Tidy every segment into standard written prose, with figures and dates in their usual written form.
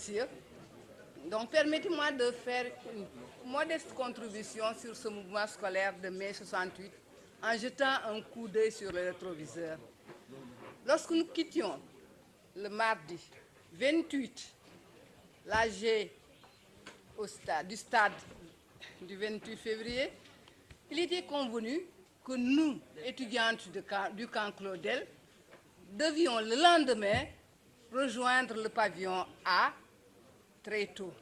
messieurs. Donc, permettez-moi de faire une modeste contribution sur ce mouvement scolaire de mai 68 en jetant un coup d'œil sur le rétroviseur. Lorsque nous quittions le mardi 28 l'AG du stade du 28 février, il était convenu que nous, étudiantes du camp Claudel, devions le lendemain rejoindre le pavillon A très tôt.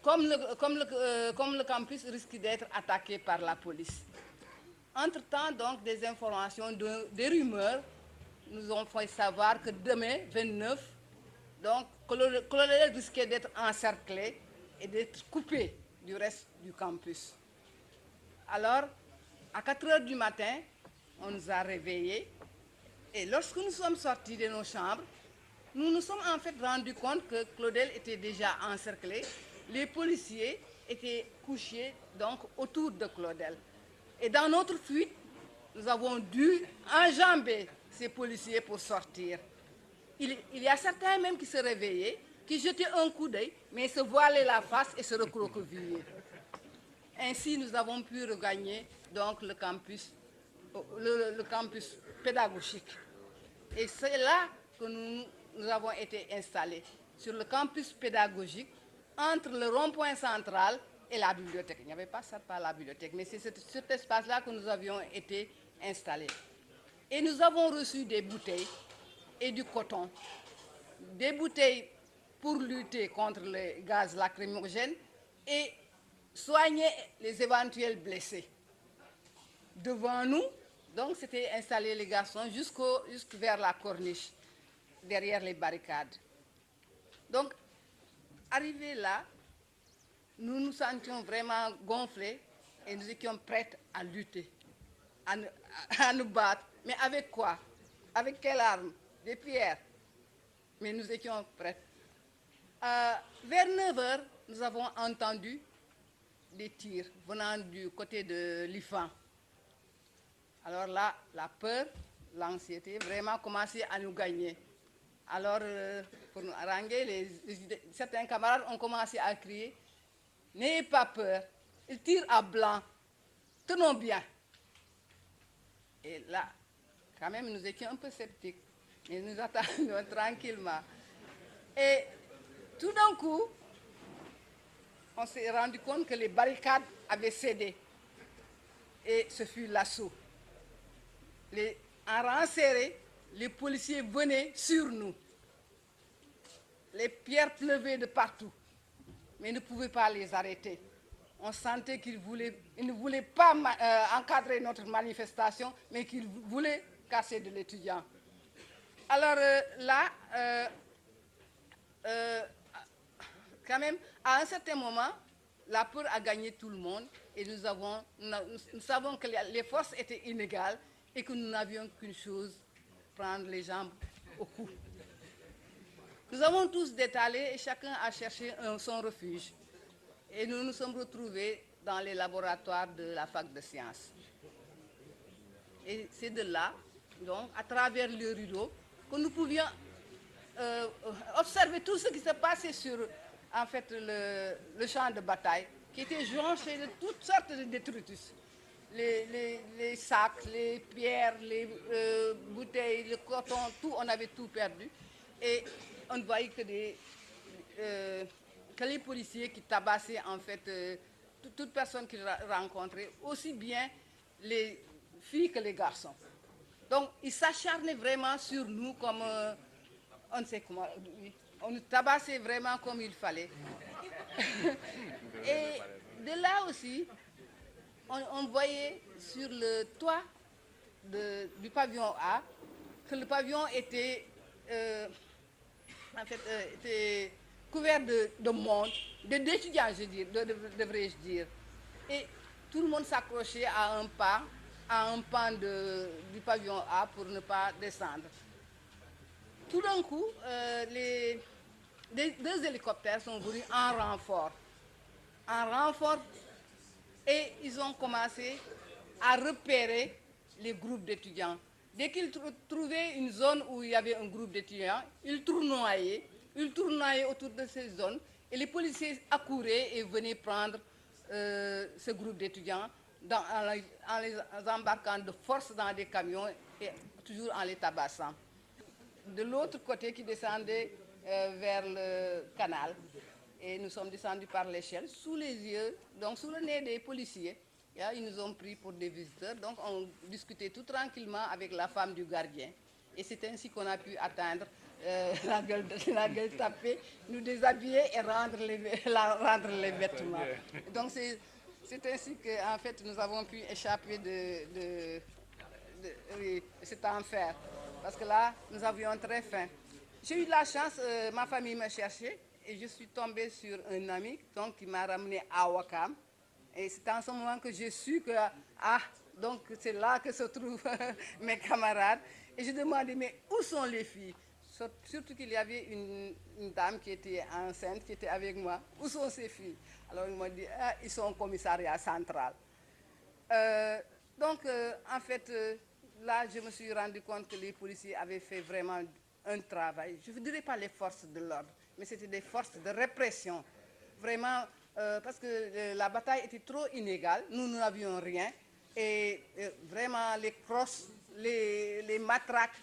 Comme le campus risque d'être attaqué par la police. Entre-temps, donc, des informations, des rumeurs nous ont fait savoir que demain, 29, donc, Claudel risquait d'être encerclé et d'être coupé du reste du campus. Alors, à 4 heures du matin, on nous a réveillés et lorsque nous sommes sortis de nos chambres, nous nous sommes en fait rendus compte que Claudel était déjà encerclé. Les policiers étaient couchés donc autour de Claudel. Et dans notre fuite, nous avons dû enjamber ces policiers pour sortir. Il y a certains même qui se réveillaient, qui jetaient un coup d'œil, mais se voilaient la face et se recroquevillaient. Ainsi, nous avons pu regagner donc le campus pédagogique. Et c'est là que nous avons été installés, sur le campus pédagogique, entre le rond-point central et la bibliothèque. Il n'y avait pas ça par la bibliothèque, mais c'est cet espace-là que nous avions été installés. Et nous avons reçu des bouteilles et du coton, des bouteilles pour lutter contre les gaz lacrymogènes et soigner les éventuels blessés. Devant nous, donc, s'étaient installés les garçons jusque vers la corniche, derrière les barricades. Donc, arrivés là, nous nous sentions vraiment gonflés et nous étions prêts à lutter, à nous battre. Mais avec quoi? Avec quelle arme? Des pierres. Mais nous étions prêts. Vers 9 heures, nous avons entendu des tirs venant du côté de l'IFAN. Alors là, la peur, l'anxiété, vraiment commençaient à nous gagner. Alors, pour nous haranguer, certains camarades ont commencé à crier « N'ayez pas peur, ils tirent à blanc, tenons bien ». Et là, quand même, nous étions un peu sceptiques, mais nous attendions tranquillement. Et tout d'un coup, on s'est rendu compte que les barricades avaient cédé. Et ce fut l'assaut. En rang serré, les policiers venaient sur nous. Les pierres pleuvaient de partout, mais ils ne pouvaient pas les arrêter. On sentait qu'ils ne voulaient pas encadrer notre manifestation, mais qu'ils voulaient casser de l'étudiant. Alors là, quand même, à un certain moment, la peur a gagné tout le monde et nous savons que les forces étaient inégales et que nous n'avions qu'une chose, prendre les jambes au cou. Nous avons tous détalé et chacun a cherché son refuge. Et nous nous sommes retrouvés dans les laboratoires de la fac de sciences. Et c'est de là, donc, à travers le rideau, que nous pouvions observer tout ce qui se passait sur, en fait, le champ de bataille, qui était jonché de toutes sortes de détritus. Les sacs, les pierres, les bouteilles, le coton, tout, on avait tout perdu. Et on ne voyait que les policiers qui tabassaient en fait toute personne qu'ils rencontraient, aussi bien les filles que les garçons. Donc ils s'acharnaient vraiment sur nous comme, on ne sait comment, on nous tabassait vraiment comme il fallait. Et de là aussi, on voyait sur le toit du pavillon A que le pavillon était, était couvert de monde, d'étudiants, devrais-je dire. Et tout le monde s'accrochait à un pan du pavillon A pour ne pas descendre. Tout d'un coup, deux hélicoptères sont venus en renfort. Et ils ont commencé à repérer les groupes d'étudiants. Dès qu'ils trouvaient une zone où il y avait un groupe d'étudiants, ils tournoyaient autour de ces zones et les policiers accouraient et venaient prendre ce groupe d'étudiants en les embarquant de force dans des camions et toujours en les tabassant. De l'autre côté qui descendait vers le canal, et nous sommes descendus par l'échelle, sous les yeux, donc sous le nez des policiers. Là, ils nous ont pris pour des visiteurs, donc on discutait tout tranquillement avec la femme du gardien. Et c'est ainsi qu'on a pu atteindre la gueule tapée, nous déshabiller et rendre les vêtements. Donc c'est ainsi qu'en fait nous avons pu échapper oui, cet enfer. Parce que là, nous avions très faim. J'ai eu de la chance, ma famille m'a cherché et je suis tombée sur un ami donc, qui m'a ramené à Ouakam. Et c'est en ce moment que j'ai su que, donc c'est là que se trouvent mes camarades. Et je demandais, mais où sont les filles? Surtout qu'il y avait une dame qui était enceinte, qui était avec moi. Où sont ces filles? Alors ils m'ont dit, ils sont au commissariat central. En fait, là, je me suis rendu compte que les policiers avaient fait vraiment un travail. Je ne dirais pas les forces de l'ordre, mais c'était des forces de répression. Vraiment, parce que la bataille était trop inégale, nous n'avions rien. Et vraiment, les crosses, les matraques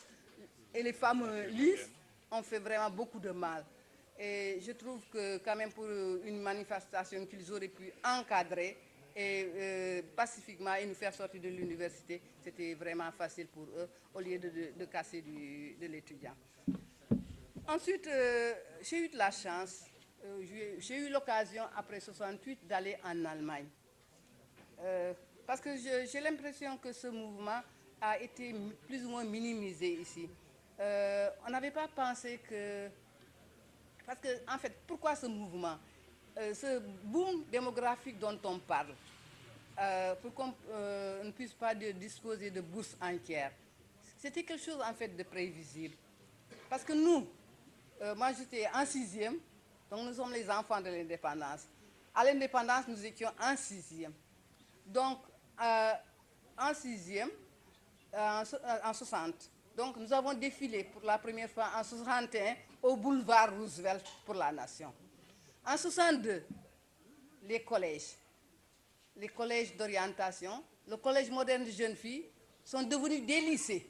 et les fameux lisses ont fait vraiment beaucoup de mal. Et je trouve que quand même pour une manifestation qu'ils auraient pu encadrer et pacifiquement et nous faire sortir de l'université, c'était vraiment facile pour eux au lieu de casser de l'étudiant. Ensuite, j'ai eu de la chance, j'ai eu l'occasion après 68 d'aller en Allemagne. Parce que j'ai l'impression que ce mouvement a été plus ou moins minimisé ici. On n'avait pas pensé que... Parce que, en fait, pourquoi ce mouvement? Ce boom démographique dont on parle, pour qu'on ne puisse pas disposer de bourses entières, c'était quelque chose, en fait, de prévisible. Parce que nous, moi j'étais en 6e, donc nous sommes les enfants de l'indépendance. À l'indépendance, nous étions en 6e. Donc, en 6e, en 60. Donc, nous avons défilé pour la première fois en 61 au boulevard Roosevelt pour la Nation. En 62, les collèges d'orientation, le collège moderne de jeunes filles sont devenus des lycées.